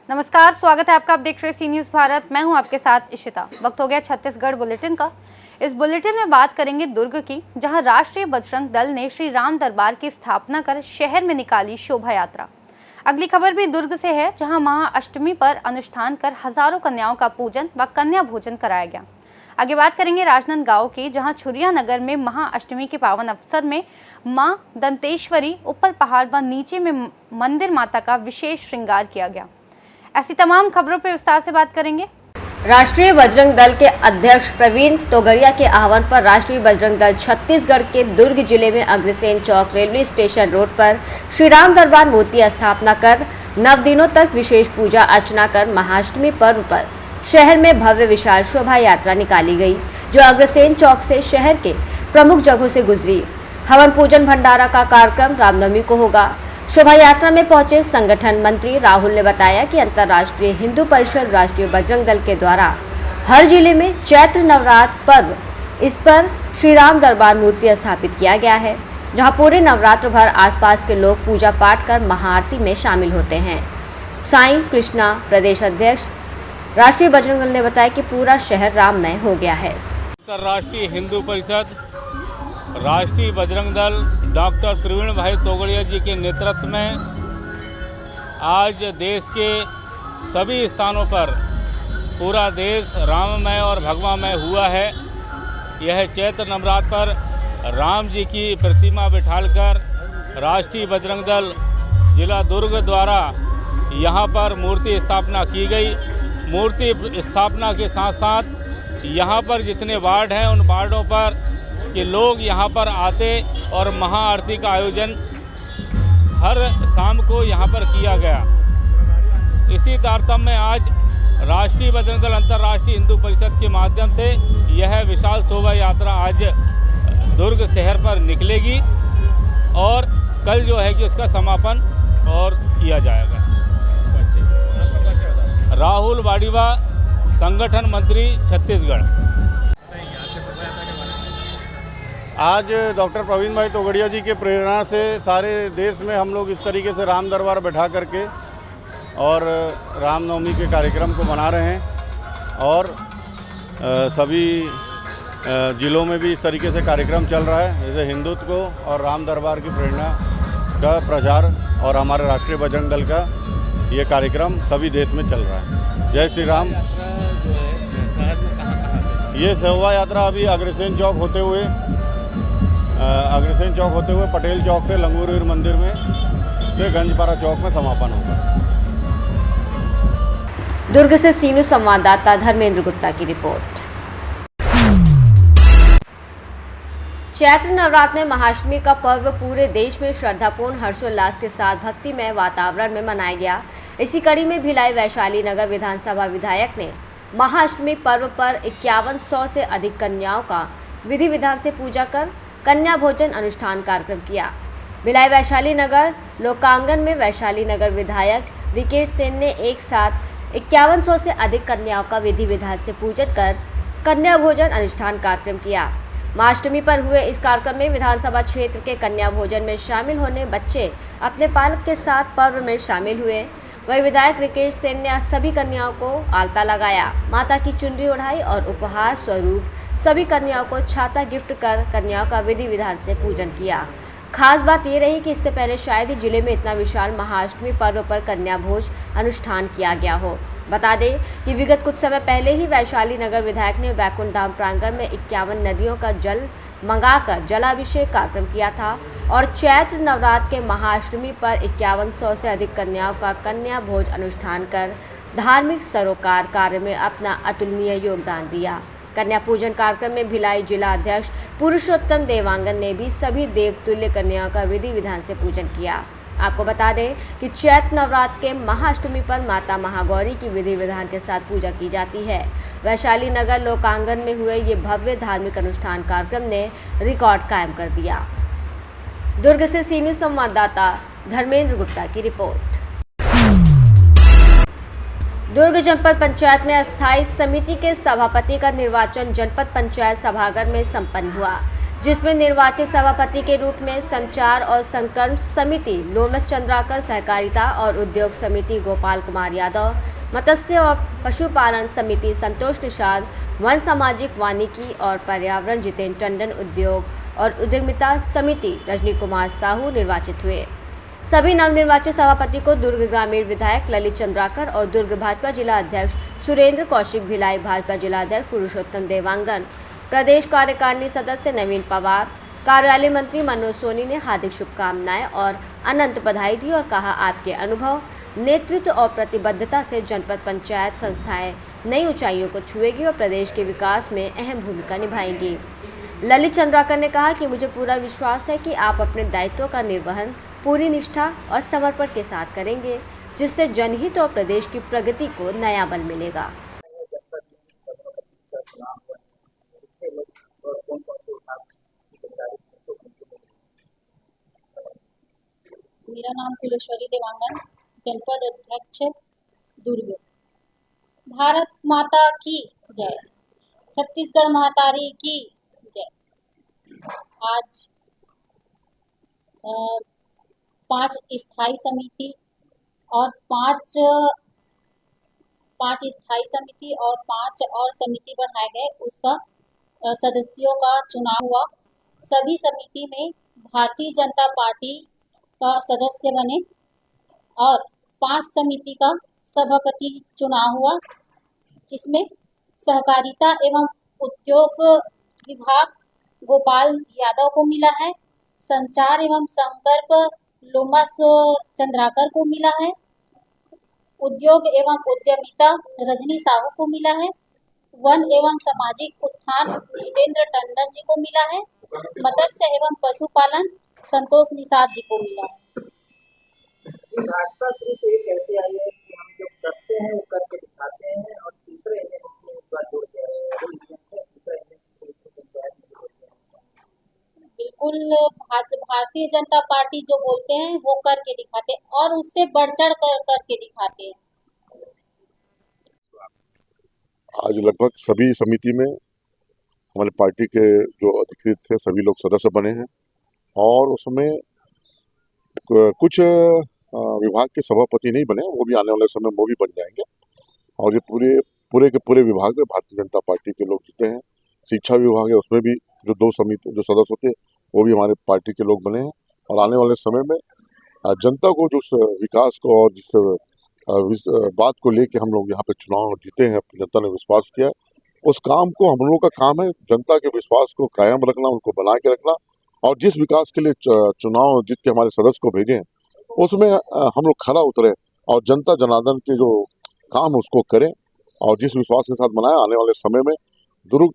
नमस्कार, स्वागत है आपका। आप देख रहे सी न्यूज़ भारत। मैं हूं आपके साथ इशिता। वक्त हो गया छत्तीसगढ़ बुलेटिन का। इस बुलेटिन में बात करेंगे दुर्ग की, जहां राष्ट्रीय बजरंग दल ने श्री राम दरबार की स्थापना कर शहर में निकाली शोभा यात्रा। अगली खबर भी दुर्ग से है, जहां महाअष्टमी पर अनुष्ठान कर हजारों कन्याओं का पूजन व कन्या भोजन कराया गया। आगे बात करेंगे राजनांदगांव की, जहां छुरिया नगर में महाअष्टमी के पावन अवसर में मां दंतेश्वरी ऊपर पहाड़ व नीचे में मंदिर माता का विशेष श्रृंगार किया गया। ऐसी तमाम खबरों पर विस्तार से बात करेंगे। राष्ट्रीय बजरंग दल के अध्यक्ष प्रवीण तोगड़िया के आह्वान पर राष्ट्रीय बजरंग दल छत्तीसगढ़ के दुर्ग जिले में अग्रसेन चौक रेलवे स्टेशन रोड पर श्री राम दरबार मूर्ति स्थापना कर 9 दिनों तक विशेष पूजा अर्चना कर महाअष्टमी पर्व पर शहर में भव्य विशाल शोभा यात्रा निकाली गई, जो अग्रसेन चौक से शहर के प्रमुख जगहों से गुजरी। हवन पूजन भंडारा का कार्यक्रम रामनवमी को होगा। शोभा यात्रा में पहुंचे संगठन मंत्री राहुल ने बताया कि अंतर्राष्ट्रीय हिंदू परिषद राष्ट्रीय बजरंग दल के द्वारा हर जिले में चैत्र नवरात्र पर्व इस पर श्री राम दरबार मूर्ति स्थापित किया गया है, जहां पूरे नवरात्र भर आसपास के लोग पूजा पाठ कर महाआरती में शामिल होते हैं। साईं कृष्णा प्रदेश अध्यक्ष राष्ट्रीय बजरंग दल ने बताया कि पूरा शहर राममय हो गया है। अंतर्राष्ट्रीय हिंदू परिषद राष्ट्रीय बजरंग दल डॉक्टर प्रवीण भाई तोगड़िया जी के नेतृत्व में आज देश के सभी स्थानों पर पूरा देश राममय और भगवामय हुआ है। यह चैत्र नवरात्र पर राम जी की प्रतिमा बिठालकर राष्ट्रीय बजरंग दल जिला दुर्ग द्वारा यहाँ पर मूर्ति स्थापना की गई। मूर्ति स्थापना के साथ साथ यहाँ पर जितने वार्ड हैं उन वार्डों पर कि लोग यहाँ पर आते और महाआरती का आयोजन हर शाम को यहाँ पर किया गया। इसी तारतम्य में आज राष्ट्रीय बजरंग दल अंतर्राष्ट्रीय हिंदू परिषद के माध्यम से यह विशाल शोभा यात्रा आज दुर्ग शहर पर निकलेगी और कल जो है कि उसका समापन और किया जाएगा। राहुल वाडिवा, संगठन मंत्री छत्तीसगढ़। आज डॉक्टर प्रवीण भाई तोगड़िया जी के प्रेरणा से सारे देश में हम लोग इस तरीके से राम दरबार बैठा करके और रामनवमी के कार्यक्रम को मना रहे हैं और सभी ज़िलों में भी इस तरीके से कार्यक्रम चल रहा है। जैसे हिंदुत्व को और राम दरबार की प्रेरणा का प्रचार और हमारे राष्ट्रीय बजरंग दल का ये कार्यक्रम सभी देश में चल रहा है। जय श्री राम। ये शोभा यात्रा अभी अग्रसेन चौक होते हुए पटेल चौक से लंगूरवीर मंदिर में से गंजपारा चौक में समापन होगा। दुर्ग से सीनू संवाददाता धर्मेंद्र गुप्ता की रिपोर्ट। चैत्र नवरात्र में महाअष्टमी का पर्व पूरे देश में श्रद्धापूर्ण हर्षोल्लास के साथ भक्तिमय वातावरण में मनाया गया। इसी कड़ी में भिलाई वैशाली नगर विधानसभा विधायक ने महाअष्टमी पर्व पर 5100 से अधिक कन्याओं का विधि विधान से पूजा कर कन्या भोजन अनुष्ठान कार्यक्रम किया। भिलाई वैशाली नगर लोकांगन में वैशाली नगर विधायक रिकेश सेन ने एक साथ 5100 से अधिक कन्याओं का विधि विधान से पूजन कर कन्या भोजन अनुष्ठान कार्यक्रम किया। महाअष्टमी पर हुए इस कार्यक्रम में विधानसभा क्षेत्र के कन्या भोजन में शामिल होने बच्चे अपने पालक के साथ पर्व में शामिल हुए। वही विधायक रिकेश सेन ने सभी कन्याओं को आलता लगाया, माता की चुनरी ओढ़ाई और उपहार स्वरूप सभी कन्याओं को छाता गिफ्ट कर कन्याओं का विधि विधान से पूजन किया। खास बात ये रही कि इससे पहले शायद ही जिले में इतना विशाल महाअष्टमी पर्व पर कन्या भोज अनुष्ठान किया गया हो। बता दें कि विगत कुछ समय पहले ही वैशाली नगर विधायक ने बैकुंठ धाम प्रांगण में 51 नदियों का जल मंगाकर जलाभिषेक कार्यक्रम किया था और चैत्र नवरात्र के महाअष्टमी पर 5100 से अधिक कन्याओं का कन्या भोज अनुष्ठान कर धार्मिक सरोकार कार्य में अपना अतुलनीय योगदान दिया। कन्या पूजन कार्यक्रम में भिलाई जिला अध्यक्ष पुरुषोत्तम देवांगन ने भी सभी देवतुल्य कन्याओं का विधि विधान से पूजन किया। आपको बता दें कि चैत्र नवरात्र के महाअष्टमी पर माता महागौरी की विधि विधान के साथ पूजा की जाती है। वैशाली नगर लोकांगन में हुए ये भव्य धार्मिक अनुष्ठान कार्यक्रम ने रिकॉर्ड कायम कर दिया। दुर्ग से सी न्यूज़ संवाददाता धर्मेंद्र गुप्ता की रिपोर्ट। दुर्ग जनपद पंचायत में अस्थायी समिति के सभापति का निर्वाचन जनपद पंचायत सभागार में संपन्न हुआ, जिसमें निर्वाचित सभापति के रूप में संचार और संकर्म समिति लोमस चंद्राकर, सहकारिता और उद्योग समिति गोपाल कुमार यादव, मत्स्य और पशुपालन समिति संतोष निषाद, वन सामाजिक वानिकी और पर्यावरण जितेंद्र टंडन, उद्योग और उद्यमिता समिति रजनी कुमार साहू निर्वाचित हुए। सभी नवनिर्वाचित सभापति को दुर्ग ग्रामीण विधायक ललित चंद्राकर और दुर्ग भाजपा जिला अध्यक्ष सुरेंद्र कौशिक, भिलाई भाजपा जिला अध्यक्ष पुरुषोत्तम देवांगन, प्रदेश कार्यकारिणी सदस्य नवीन पवार, कार्यालय मंत्री मनोज सोनी ने हार्दिक शुभकामनाएं और अनंत बधाई दी और कहा, आपके अनुभव, नेतृत्व और प्रतिबद्धता से जनपद पंचायत संस्थाएं नई ऊंचाइयों को छुएगी और प्रदेश के विकास में अहम भूमिका निभाएंगी। ललित चंद्राकर ने कहा कि मुझे पूरा विश्वास है कि आप अपने दायित्वों का निर्वहन पूरी निष्ठा और समर्पण के साथ करेंगे, जिससे जनहित और प्रदेश की प्रगति को नया बल मिलेगा। मेरा नाम कुलेश्वरी देवांगन, जनपद अध्यक्ष दुर्ग। भारत माता की जय, छत्तीसगढ़ महातारी की जय। आज 5 स्थायी समिति और 5 स्थायी समिति और 5 और समिति बढ़ाए गए, उसका सदस्यों का चुनाव हुआ। सभी समिति में भारतीय जनता पार्टी का सदस्य बने और 5 समिति का सभापति चुनाव हुआ, जिसमें सहकारिता एवं उद्योग विभाग गोपाल यादव को मिला है, संचार एवं संकल्प लोमस चंद्राकर को मिला है, उद्योग एवं उद्यमिता रजनी साहू को मिला है, वन एवं सामाजिक उत्थान जितेंद्र टंडन जी को मिला है, मत्स्य एवं पशुपालन संतोष निषाद जी को मिला है। भाजपा शुरू से ये कहते आई है कि हम जो करते हैं वो करके दिखाते हैं और तीसरे इलेक्शन इसमें इस बार जुड़ गया है। बिल्कुल, भारतीय जनता पार्टी जो बोलते हैं वो करके दिखाते हैं और उससे बढ़ चढ़ कर करके दिखाते हैं। आज लगभग सभी समिति में हमारे पार्टी के जो अधिकृत थे सभी लोग सदस्य बने हैं और उसमें कुछ विभाग के सभापति नहीं बने, वो भी आने वाले समय में वो भी बन जाएंगे और ये पूरे के पूरे विभाग में भारतीय जनता पार्टी के लोग जीते हैं। शिक्षा विभाग है, उसमें भी जो 2 समिति जो सदस्य होते हैं वो भी हमारे पार्टी के लोग बने हैं और आने वाले समय में जनता को जो विकास को और जिस बात को लेके हम लोग यहाँ पे चुनाव जीते हैं, जनता ने विश्वास किया, उस काम को हम लोगों का काम है जनता के विश्वास को कायम रखना, उनको बना के रखना और जिस विकास के लिए चुनाव जीत के हमारे सदस्य को भेजे उसमें हम लोग खरा उतरे और जनता जनार्दन के जो काम उसको करें और जिस विश्वास के साथ बनाए आने वाले समय में दुर्ग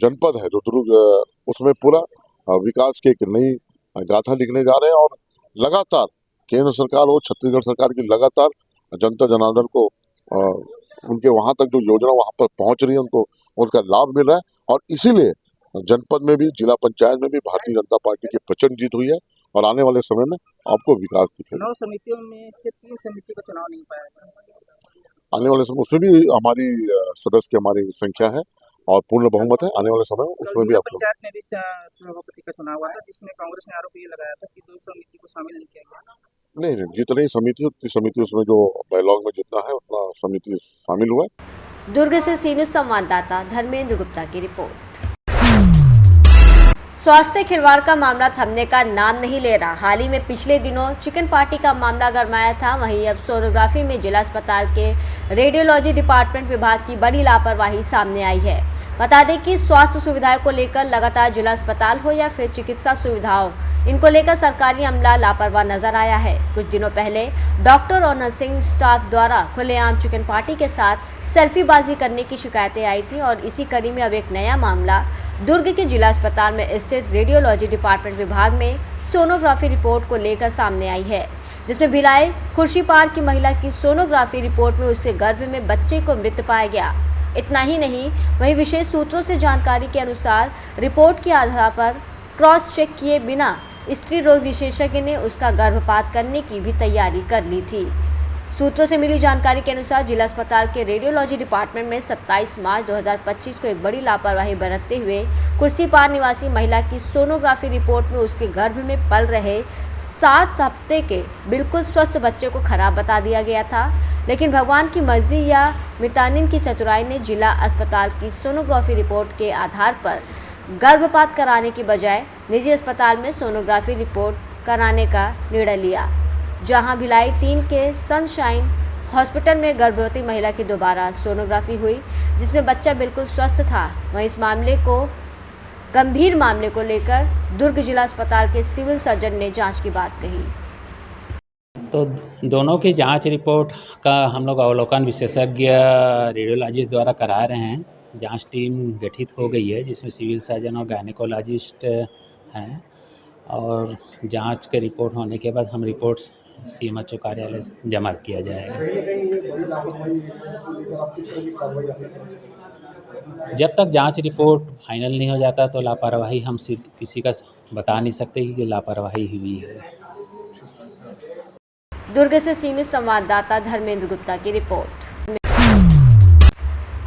जनपद है जो दुर्ग उसमें पूरा विकास की एक नई गाथा लिखने जा रहे हैं और लगातार केंद्र सरकार और छत्तीसगढ़ सरकार की लगातार जनता जनार्दन को उनके वहाँ तक जो योजना वहाँ पर पहुँच रही है उनको उनका लाभ मिल रहा है और इसीलिए जनपद में भी जिला पंचायत में भी भारतीय जनता पार्टी की प्रचंड जीत हुई है और आने वाले समय में आपको विकास दिखेगा। 9 समितियों में से 3 समिति का चुनाव नहीं पाया, आने वाले समय उसमें भी हमारी सदस्य की हमारी संख्या है और पूर्ण बहुमत है। आने वाले समय में उसमें भी आप पंचायत में भी सभापति का चुनाव हुआ था, जिसमें कांग्रेस ने आरोप ये लगाया था कि 2 समिति को शामिल नहीं किया गया। नहीं, जितनी समिति उतनी समिति उसमें जो बैलॉग में जितना है उतना समिति शामिल हुआ है। दुर्ग से सी न्यूज़ संवाददाता धर्मेंद्र गुप्ता की रिपोर्ट। स्वास्थ्य से खिलवाड़ का मामला थमने का नाम नहीं ले रहा। हाल ही में पिछले दिनों चिकन पार्टी का मामला गरमाया था, वहीं अब सोनोग्राफी में जिला अस्पताल के रेडियोलॉजी डिपार्टमेंट विभाग की बड़ी लापरवाही सामने आई है। बता दें कि स्वास्थ्य सुविधाओं को लेकर लगातार जिला अस्पताल हो या फिर चिकित्सा सुविधाओं, इनको लेकर सरकारी अमला लापरवाह नजर आया है। कुछ दिनों पहले डॉक्टर और नर्सिंग स्टाफ द्वारा खुलेआम चिकन पार्टी के साथ सेल्फीबाजी करने की शिकायतें आई थी और इसी कड़ी में अब एक नया मामला दुर्ग के जिला अस्पताल में स्थित रेडियोलॉजी डिपार्टमेंट विभाग में सोनोग्राफी रिपोर्ट को लेकर सामने आई है, जिसमें भिलाई खुर्शीपार की महिला की सोनोग्राफी रिपोर्ट में उसके गर्भ में बच्चे को मृत पाया गया। इतना ही नहीं, वहीं विशेष सूत्रों से जानकारी के अनुसार रिपोर्ट के आधार पर क्रॉस चेक किए बिना स्त्री रोग विशेषज्ञ ने उसका गर्भपात करने की भी तैयारी कर ली थी। सूत्रों से मिली जानकारी के अनुसार जिला अस्पताल के रेडियोलॉजी डिपार्टमेंट में 27 मार्च 2025 को एक बड़ी लापरवाही बरतते हुए कुर्सीपार निवासी महिला की सोनोग्राफी रिपोर्ट में उसके गर्भ में पल रहे 7 हफ्ते के बिल्कुल स्वस्थ बच्चे को खराब बता दिया गया था। लेकिन भगवान की मर्जी या मितानिन की चतुराई ने जिला अस्पताल की सोनोग्राफी रिपोर्ट के आधार पर गर्भपात कराने की बजाय निजी अस्पताल में सोनोग्राफी रिपोर्ट कराने का निर्णय लिया, जहां भिलाई 3 के सनशाइन हॉस्पिटल में गर्भवती महिला की दोबारा सोनोग्राफी हुई, जिसमें बच्चा बिल्कुल स्वस्थ था। वहीं इस गंभीर मामले को लेकर दुर्ग जिला अस्पताल के सिविल सर्जन ने जांच की बात कही। तो दोनों की जांच रिपोर्ट का हम लोग अवलोकन विशेषज्ञ रेडियोलॉजिस्ट द्वारा करा रहे हैं। जांच टीम गठित हो गई है, जिसमें सिविल सर्जन और गायनेकोलॉजिस्ट हैं, और जांच के रिपोर्ट होने के बाद हम रिपोर्ट्स सीएमएचओ कार्यालय से जमा किया जाएगा। जब तक जांच रिपोर्ट फाइनल नहीं हो जाता तो लापरवाही हम सिर्फ किसी का बता नहीं सकते कि लापरवाही हुई है। दुर्ग से सी न्यूज़ संवाददाता धर्मेंद्र गुप्ता की रिपोर्ट।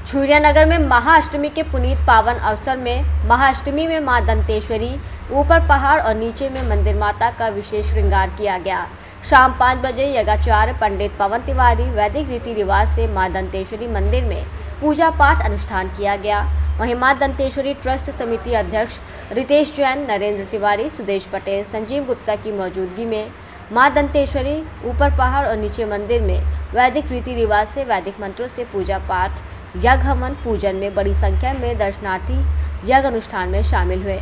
छुरिया नगर में महाअष्टमी के पुनीत पावन अवसर में महाअष्टमी में मां दंतेश्वरी, ऊपर पहाड़ और नीचे में मंदिर माता का विशेष श्रृंगार किया गया। शाम 5 बजे यज्ञाचार्य पंडित पवन तिवारी वैदिक रीति रिवाज से मां दंतेश्वरी मंदिर में पूजा पाठ अनुष्ठान किया गया। वहीं मां दंतेश्वरी ट्रस्ट समिति अध्यक्ष रितेश जैन, नरेंद्र तिवारी, सुदेश पटेल, संजीव गुप्ता की मौजूदगी में मां दंतेश्वरी ऊपर पहाड़ और नीचे मंदिर में वैदिक रीति रिवाज से वैदिक मंत्रों से पूजा पाठ, यज्ञ हवन पूजन में बड़ी संख्या में दर्शनार्थी यज्ञ अनुष्ठान में शामिल हुए।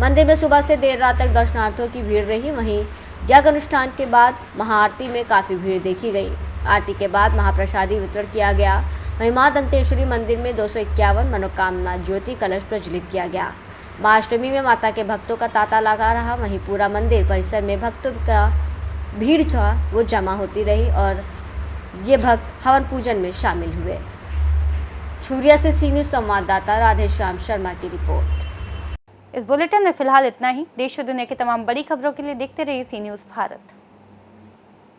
मंदिर में सुबह से देर रात तक दर्शनार्थियों की भीड़ रही। वहीं यज्ञ अनुष्ठान के बाद महाआरती में काफ़ी भीड़ देखी गई। आरती के बाद महाप्रसादी वितरण किया गया। वहीं मां दंतेश्वरी मंदिर में 251 मनोकामना ज्योति कलश प्रज्वलित किया गया। महाअष्टमी में माता के भक्तों का तांता लगा रहा। वहीं पूरा मंदिर परिसर में भक्तों का भीड़ था वो जमा होती रही और ये भक्त हवन पूजन में शामिल हुए। छुरिया से सी न्यूज़ संवाददाता राधेश्याम शर्मा की रिपोर्ट। इस बुलेटिन में फिलहाल इतना ही। देश और दुनिया की तमाम बड़ी खबरों के लिए देखते रहिए सी न्यूज़ भारत।